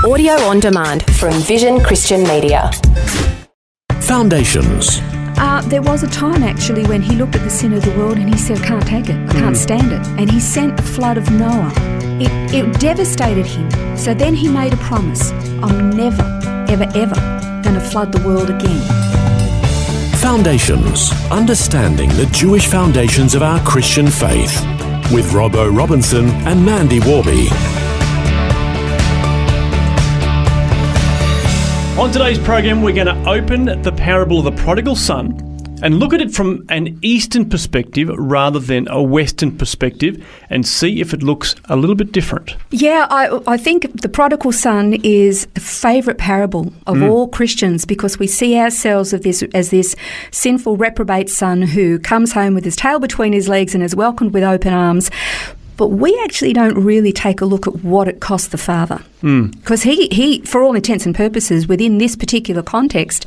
Audio on demand from Vision Christian Media. Foundations. There was a time actually when he looked at the sin of the world and he said, I can't take it, I can't stand it. And he sent the flood of Noah. It devastated him. So then he made a promise, I'm never, ever, ever going to flood the world again. Foundations. Understanding the Jewish foundations of our Christian faith. With Robbo Robinson and Mandy Warby. On today's program, we're going to open the parable of the Prodigal Son and look at it from an Eastern perspective rather than a Western perspective and see if it looks a little bit different. Yeah, I think the Prodigal Son is the favourite parable of all Christians because we see ourselves as this sinful reprobate son who comes home with his tail between his legs and is welcomed with open arms. But we actually don't really take a look at what it cost the father. Because he, for all intents and purposes, within this particular context,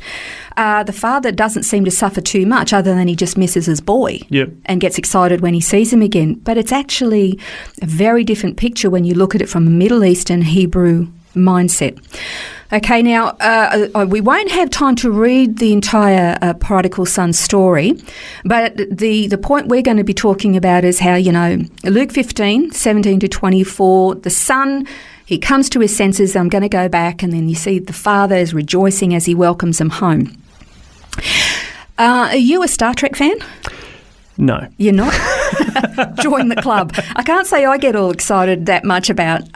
the father doesn't seem to suffer too much other than he just misses his boy and gets excited when he sees him again. But it's actually a very different picture when you look at it from a Middle Eastern Hebrew mindset. Okay, now, we won't have time to read the entire Prodigal Son story, but the point we're going to be talking about is how, Luke 15, 17 to 24, the son, he comes to his senses, I'm going to go back, and then you see the father is rejoicing as he welcomes him home. Are you a Star Trek fan? No. You're not? Join the club. I can't say I get all excited that much about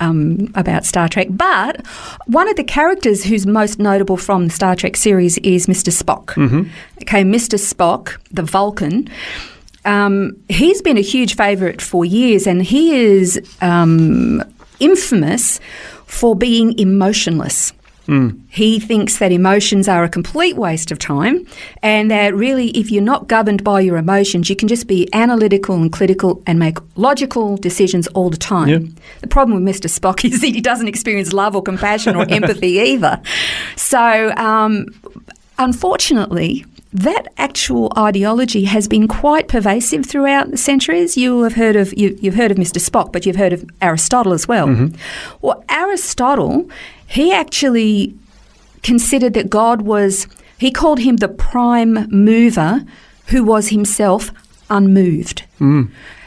Star Trek, but one of the characters who's most notable from the Star Trek series is Mr. Spock. Mm-hmm. Okay, Mr. Spock, the Vulcan, he's been a huge favourite for years, and he is infamous for being emotionless. He thinks that emotions are a complete waste of time and that really if you're not governed by your emotions, you can just be analytical and critical and make logical decisions all the time. Yep. The problem with Mr. Spock is that he doesn't experience love or compassion or empathy either. So, unfortunately, that actual ideology has been quite pervasive throughout the centuries. You'll have heard of you've heard of Mr. Spock, but you've heard of Aristotle as well. Mm-hmm. Well, Aristotle, he actually considered that God he called him the prime mover who was himself unmoved.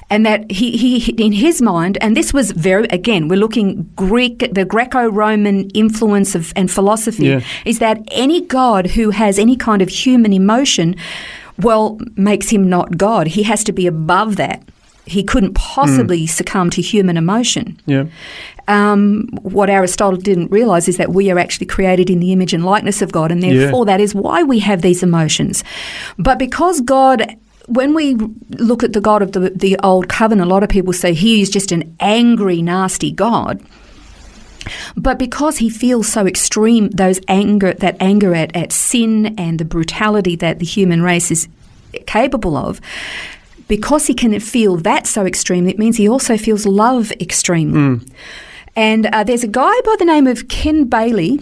And that he in his mind, and this was we're looking the Greco-Roman influence and philosophy, is that any God who has any kind of human emotion, makes him not God. He has to be above that. He couldn't possibly succumb to human emotion. Yeah. What Aristotle didn't realise is that we are actually created in the image and likeness of God, and therefore that is why we have these emotions. But because God, when we look at the God of the Old Covenant, a lot of people say he is just an angry, nasty God. But because he feels so extreme, that anger at sin and the brutality that the human race is capable of, because he can feel that so extreme, it means he also feels love extremely. And there's a guy by the name of Ken Bailey,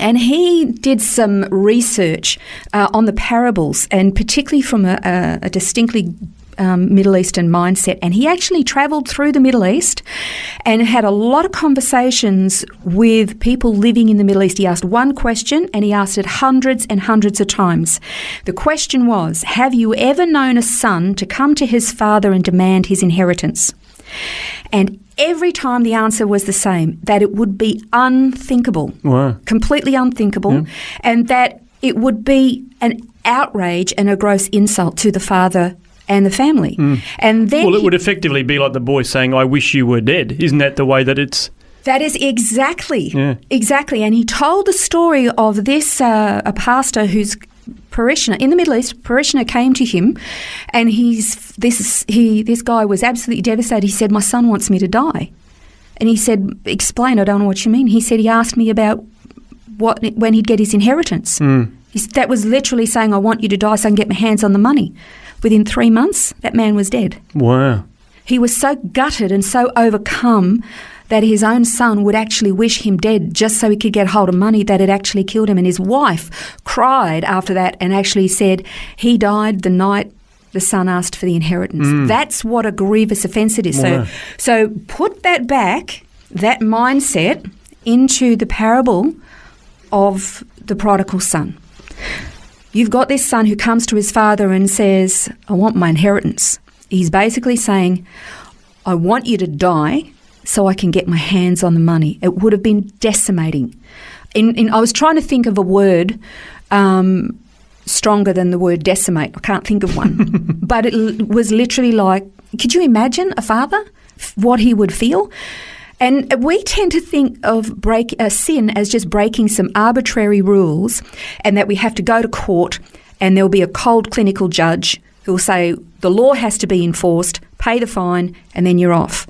and he did some research on the parables, and particularly from a distinctly Middle Eastern mindset. And he actually travelled through the Middle East and had a lot of conversations with people living in the Middle East. He asked one question, and he asked it hundreds and hundreds of times. The question was, have you ever known a son to come to his father and demand his inheritance? And every time the answer was the same, that it would be unthinkable, completely unthinkable, and that it would be an outrage and a gross insult to the father and the family. And then it would effectively be like the boy saying, I wish you were dead. Isn't that the way that it's... That is exactly. And he told the story of this, a pastor whose parishioner, in the Middle East, parishioner came to him, and this guy was absolutely devastated. He said, my son wants me to die. And he said, explain, I don't know what you mean. He said, he asked me about when he'd get his inheritance. That was literally saying, I want you to die so I can get my hands on the money. Within 3 months, that man was dead. Wow. He was so gutted and so overcome that his own son would actually wish him dead just so he could get hold of money that had actually killed him. And his wife cried after that and actually said he died the night the son asked for the inheritance. That's what a grievous offence it is. Wow. So put that back, that mindset, into the parable of the prodigal son. You've got this son who comes to his father and says, I want my inheritance. He's basically saying, I want you to die so I can get my hands on the money. It would have been decimating. I was trying to think of a word stronger than the word decimate. I can't think of one. But it was literally like, could you imagine a father, what he would feel? And we tend to think of sin as just breaking some arbitrary rules, and that we have to go to court and there'll be a cold clinical judge who will say the law has to be enforced, pay the fine, and then you're off.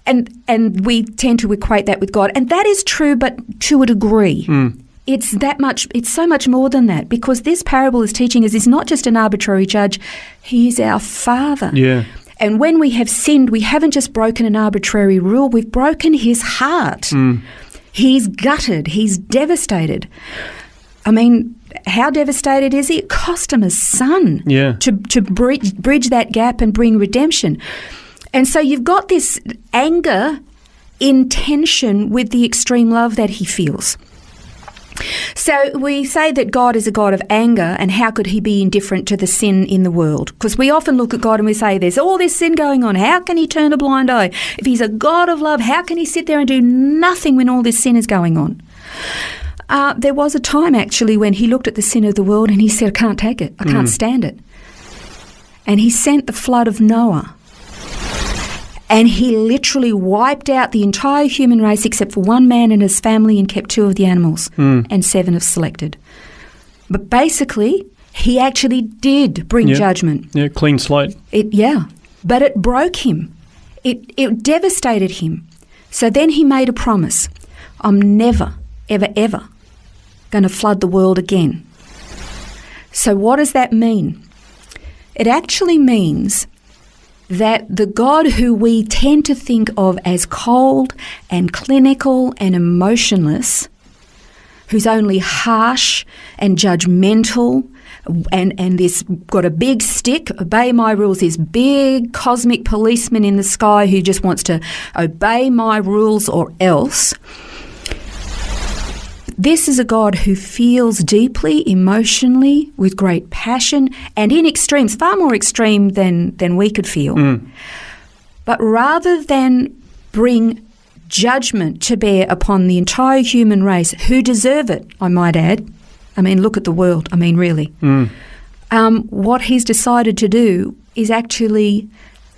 And we tend to equate that with God. And that is true, but to a degree. It's so much more than that, because this parable is teaching us he's not just an arbitrary judge, he is our Father. Yeah. And when we have sinned, we haven't just broken an arbitrary rule, we've broken his heart. He's gutted, he's devastated. I mean, how devastated is he? It cost him his son to bridge that gap and bring redemption. And so you've got this anger in tension with the extreme love that he feels. So we say that God is a God of anger, and how could he be indifferent to the sin in the world? Because we often look at God and we say, there's all this sin going on. How can he turn a blind eye? If he's a God of love, how can he sit there and do nothing when all this sin is going on? There was a time actually when he looked at the sin of the world and he said, I can't take it. I can't stand it. And he sent the flood of Noah. And he literally wiped out the entire human race except for one man and his family, and kept 2 of the animals, and 7 have selected. But basically, he actually did bring judgment. Yeah, clean slate. But it broke him. It devastated him. So then he made a promise. I'm never, ever, ever going to flood the world again. So what does that mean? It actually means that the God who we tend to think of as cold and clinical and emotionless, who's only harsh and judgmental and this got a big stick, obey my rules, this big cosmic policeman in the sky who just wants to obey my rules or else. This is a God who feels deeply, emotionally, with great passion, and in extremes, far more extreme than we could feel. But rather than bring judgment to bear upon the entire human race, who deserve it, I might add. I mean, look at the world. I mean, really. What he's decided to do is actually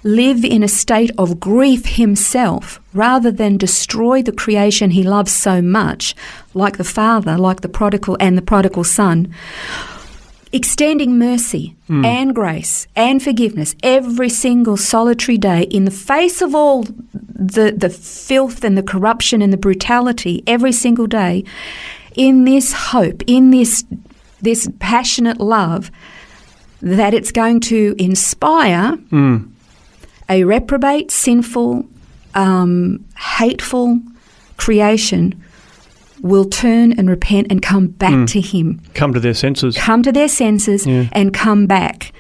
live in a state of grief himself, rather than destroy the creation he loves so much, like the Father, like the prodigal son, extending mercy and grace and forgiveness every single solitary day in the face of all the filth and the corruption and the brutality every single day, in this hope, in this passionate love, that it's going to inspire a reprobate, sinful, hateful creation will turn and repent and come back to him. Come to their senses. And come back.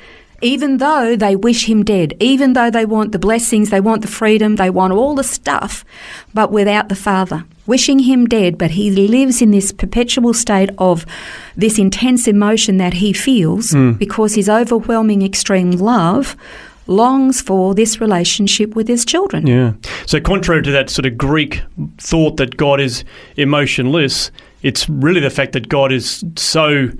Even though they wish him dead, even though they want the blessings, they want the freedom, they want all the stuff, but without the Father. Wishing him dead, but he lives in this perpetual state of this intense emotion that he feels because his overwhelming extreme love longs for this relationship with his children. Yeah. So contrary to that sort of Greek thought that God is emotionless, it's really the fact that God is so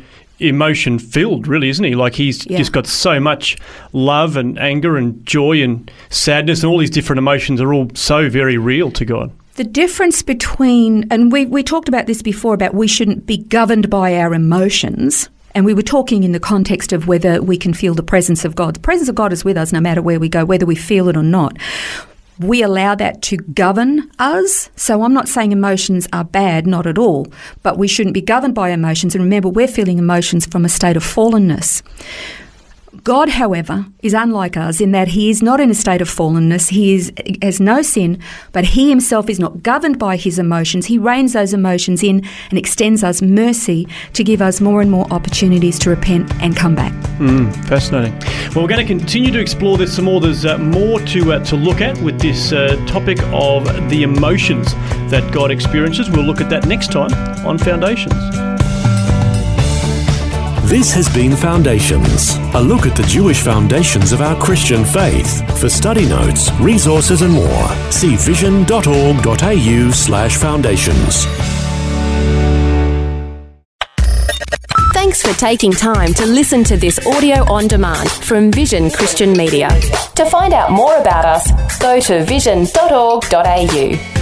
emotion-filled, really, isn't he? Like he's just got so much love and anger and joy and sadness, and all these different emotions are all so very real to God. The difference between, and we talked about this before, about we shouldn't be governed by our emotions. And we were talking in the context of whether we can feel the presence of God. The presence of God is with us no matter where we go, whether we feel it or not. We allow that to govern us. So I'm not saying emotions are bad, not at all, but we shouldn't be governed by emotions. And remember, we're feeling emotions from a state of fallenness. God, however, is unlike us in that he is not in a state of fallenness. He has no sin, but he himself is not governed by his emotions. He reins those emotions in and extends us mercy to give us more and more opportunities to repent and come back. Fascinating. Well, we're going to continue to explore this some more. There's more to look at with this topic of the emotions that God experiences. We'll look at that next time on Foundations. This has been Foundations, a look at the Jewish foundations of our Christian faith. For study notes, resources and more, see vision.org.au/foundations. Thanks for taking time to listen to this audio on demand from Vision Christian Media. To find out more about us, go to vision.org.au.